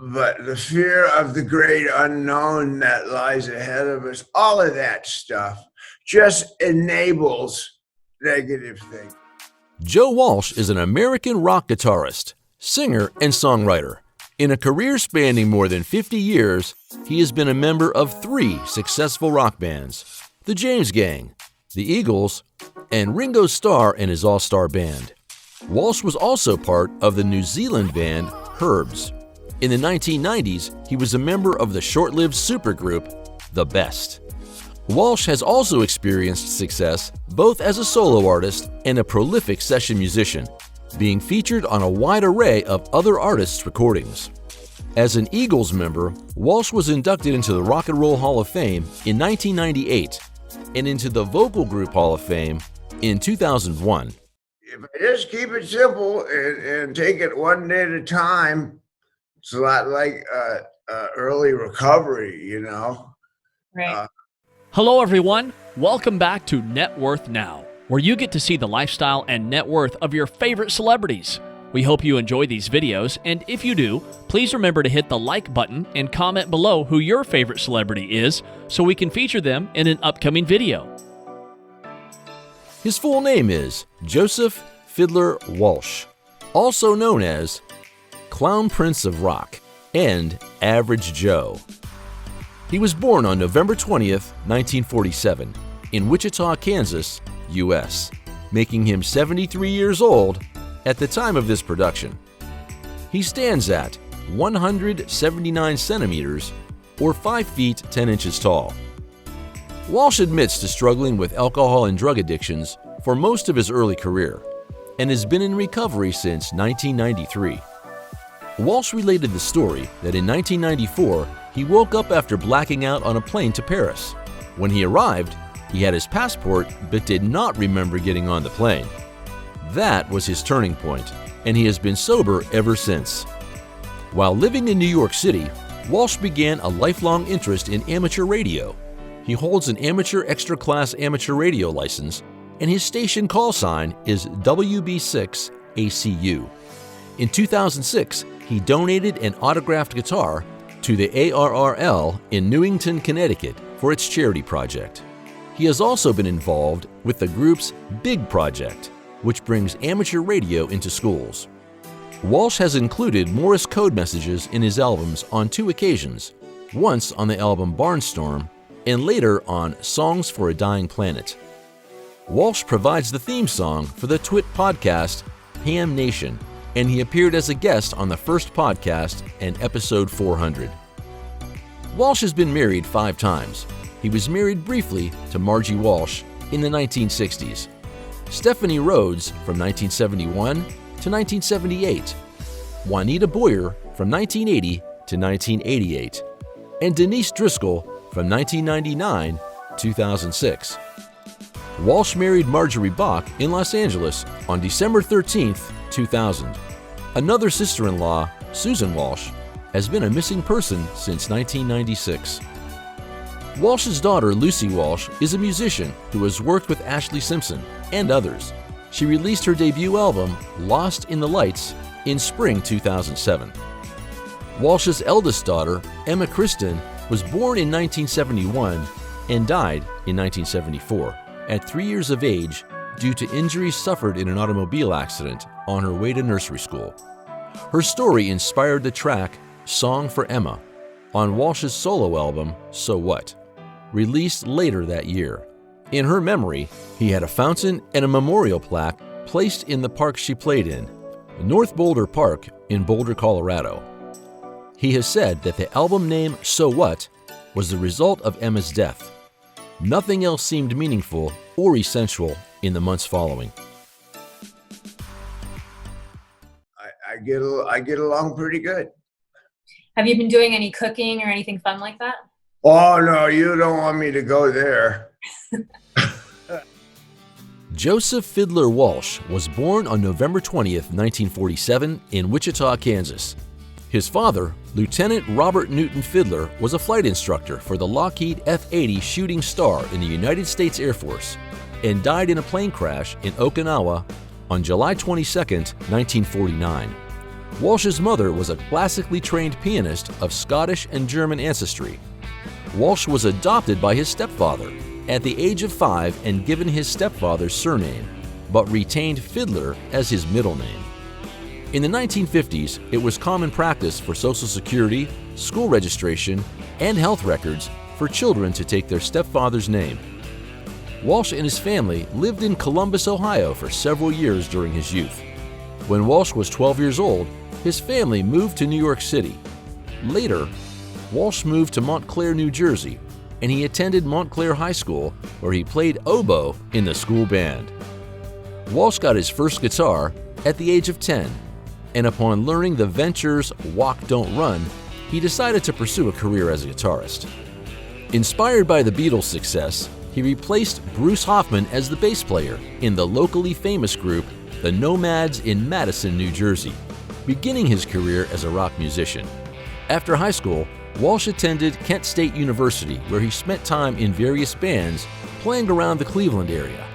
but the fear of the great unknown that lies ahead of us, all of that stuff just enables negative thinking. Joe Walsh is an American rock guitarist, singer, and songwriter. In a career spanning more than 50 years, he has been a member of 3 successful rock bands, the James Gang, the Eagles, and Ringo Starr and his all-star band. Walsh was also part of the New Zealand band Herbs. In the 1990s, he was a member of the short-lived supergroup The Best. Walsh has also experienced success both as a solo artist and a prolific session musician, being featured on a wide array of other artists' recordings. As an Eagles member, Walsh was inducted into the Rock and Roll Hall of Fame in 1998 and into the Vocal Group Hall of Fame in 2001. If I just keep it simple and take it one day at a time, it's a lot like early recovery, you know? Right. Hello, everyone. Welcome back to Net Worth Now, where you get to see the lifestyle and net worth of your favorite celebrities. We hope you enjoy these videos, and if you do, please remember to hit the like button and comment below who your favorite celebrity is so we can feature them in an upcoming video. His full name is Joseph Fiddler Walsh, also known as Clown Prince of Rock and Average Joe. He was born on November 20th, 1947, in Wichita, Kansas, U.S., making him 73 years old at the time of this production. He stands at 179 centimeters or 5 feet 10 inches tall. Walsh admits to struggling with alcohol and drug addictions for most of his early career and has been in recovery since 1993. Walsh related the story that in 1994 he woke up after blacking out on a plane to Paris. When he arrived, he had his passport but did not remember getting on the plane. That was his turning point, and he has been sober ever since. While living in New York City, Walsh began a lifelong interest in amateur radio. He holds an amateur extra class amateur radio license, and his station call sign is WB6ACU. In 2006, he donated an autographed guitar to the ARRL in Newington, Connecticut for its charity project. He has also been involved with the group's Big Project, which brings amateur radio into schools. Walsh has included Morse code messages in his albums on 2 occasions, once on the album Barnstorm and later on Songs for a Dying Planet. Walsh provides the theme song for the Twit podcast Ham Nation, and he appeared as a guest on the first podcast and episode 400. Walsh has been married 5 times. He was married briefly to Margie Walsh in the 1960s, Stephanie Rhodes from 1971 to 1978, Juanita Boyer from 1980 to 1988, and Denise Driscoll from 1999 to 2006. Walsh married Marjorie Bach in Los Angeles on December 13, 2000. Another sister-in-law, Susan Walsh, has been a missing person since 1996. Walsh's daughter, Lucy Walsh, is a musician who has worked with Ashlee Simpson and others. She released her debut album, Lost in the Lights, in spring 2007. Walsh's eldest daughter, Emma Kristen, was born in 1971 and died in 1974 at 3 years of age due to injuries suffered in an automobile accident on her way to nursery school. Her story inspired the track Song for Emma on Walsh's solo album, So What, released later that year. In her memory, he had a fountain and a memorial plaque placed in the park she played in, North Boulder Park in Boulder, Colorado. He has said that the album name So What was the result of Emma's death. Nothing else seemed meaningful or essential in the months following. I get along pretty good. Have you been doing any cooking or anything fun like that? Oh, no, you don't want me to go there. Joseph Fiddler Walsh was born on November 20th, 1947 in Wichita, Kansas. His father, Lieutenant Robert Newton Fiddler, was a flight instructor for the Lockheed F-80 Shooting Star in the United States Air Force and died in a plane crash in Okinawa on July 22, 1949. Walsh's mother was a classically trained pianist of Scottish and German ancestry. Walsh was adopted by his stepfather at the age of 5 and given his stepfather's surname, but retained Fiddler as his middle name. In the 1950s, it was common practice for Social Security, school registration, and health records for children to take their stepfather's name. Walsh and his family lived in Columbus, Ohio for several years during his youth. When Walsh was 12 years old, his family moved to New York City. Later, Walsh moved to Montclair, New Jersey, and he attended Montclair High School, where he played oboe in the school band. Walsh got his first guitar at the age of 10, and upon learning the Ventures' Walk Don't Run, he decided to pursue a career as a guitarist. Inspired by the Beatles' success, he replaced Bruce Hoffman as the bass player in the locally famous group the Nomads in Madison, New Jersey, beginning his career as a rock musician. After high school, Walsh attended Kent State University, where he spent time in various bands playing around the Cleveland area,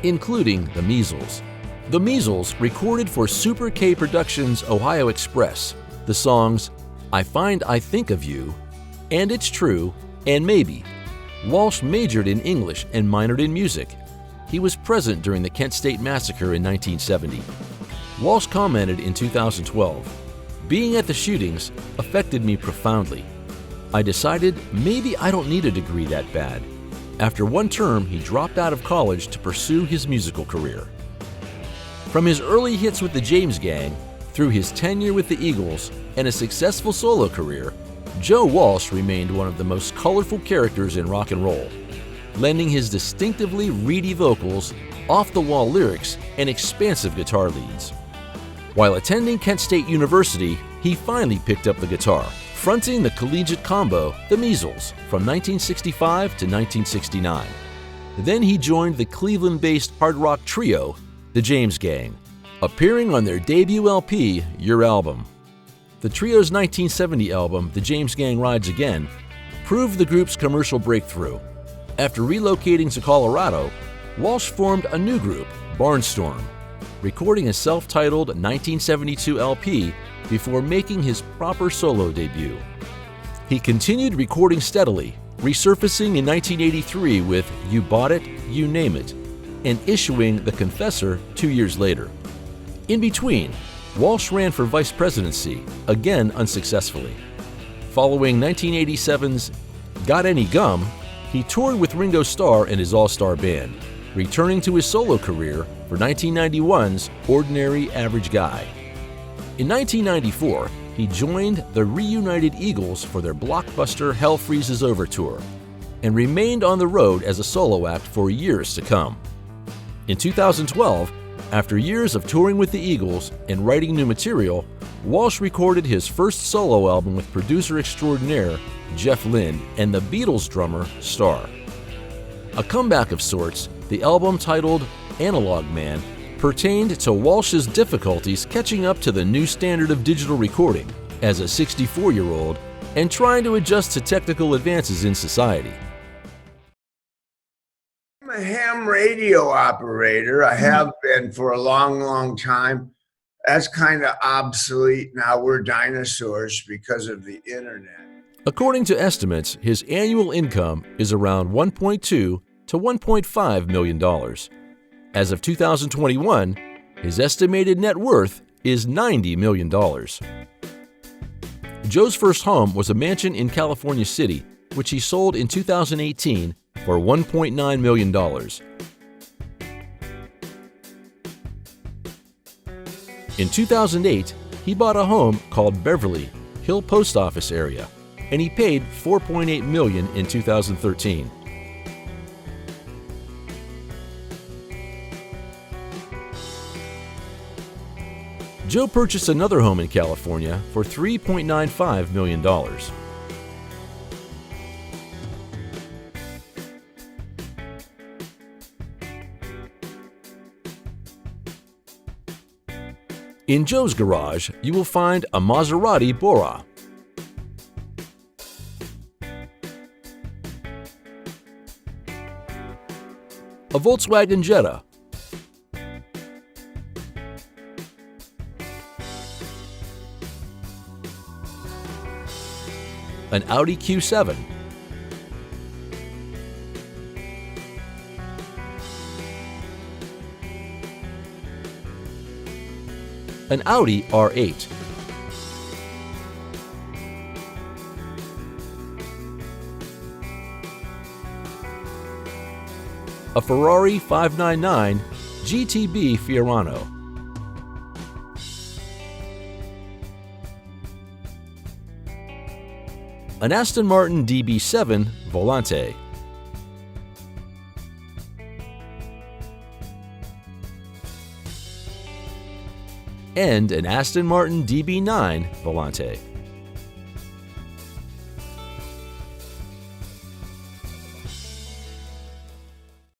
including the Measles. The Measles recorded for Super K Productions' Ohio Express the songs I Find I Think of You, And It's True, and Maybe. Walsh majored in English and minored in music. He was present during the Kent State Massacre in 1970. Walsh commented in 2012, "Being at the shootings affected me profoundly. I decided maybe I don't need a degree that bad." After one term, he dropped out of college to pursue his musical career. From his early hits with the James Gang, through his tenure with the Eagles, and a successful solo career, Joe Walsh remained one of the most colorful characters in rock and roll, lending his distinctively reedy vocals, off-the-wall lyrics, and expansive guitar leads. While attending Kent State University, he finally picked up the guitar, fronting the collegiate combo, the Measles, from 1965 to 1969. Then he joined the Cleveland-based hard rock trio, the James Gang, appearing on their debut LP, Your Album. The trio's 1970 album, The James Gang Rides Again, proved the group's commercial breakthrough. After relocating to Colorado, Walsh formed a new group, Barnstorm, recording a self-titled 1972 LP before making his proper solo debut. He continued recording steadily, resurfacing in 1983 with You Bought It, You Name It, and issuing The Confessor 2 years later. In between, Walsh ran for vice presidency, again unsuccessfully. Following 1987's Got Any Gum, he toured with Ringo Starr and his all-star band, returning to his solo career for 1991's Ordinary Average Guy. In 1994, he joined the reunited Eagles for their blockbuster Hell Freezes Over tour, and remained on the road as a solo act for years to come. In 2012, after years of touring with the Eagles and writing new material, Walsh recorded his first solo album with producer extraordinaire Jeff Lynne and the Beatles drummer Starr. A comeback of sorts, the album titled Analog Man pertained to Walsh's difficulties catching up to the new standard of digital recording as a 64-year-old and trying to adjust to technical advances in society. I'm a ham radio operator. I have been for a long, long time. That's kind of obsolete now. We're dinosaurs because of the internet. According to estimates, his annual income is around $1.2 to $1.5 million. As of 2021, his estimated net worth is $90 million. Joe's first home was a mansion in California City, which he sold in 2018 for $1.9 million. In 2008, he bought a home called Beverly Hill Post Office area, and he paid $4.8 million in 2013. Joe purchased another home in California for $3.95 million. In Joe's garage, you will find a Maserati Bora, a Volkswagen Jetta, an Audi Q7, an Audi R8, a Ferrari 599 GTB Fiorano, an Aston Martin DB7 Volante, and an Aston Martin DB9 Volante.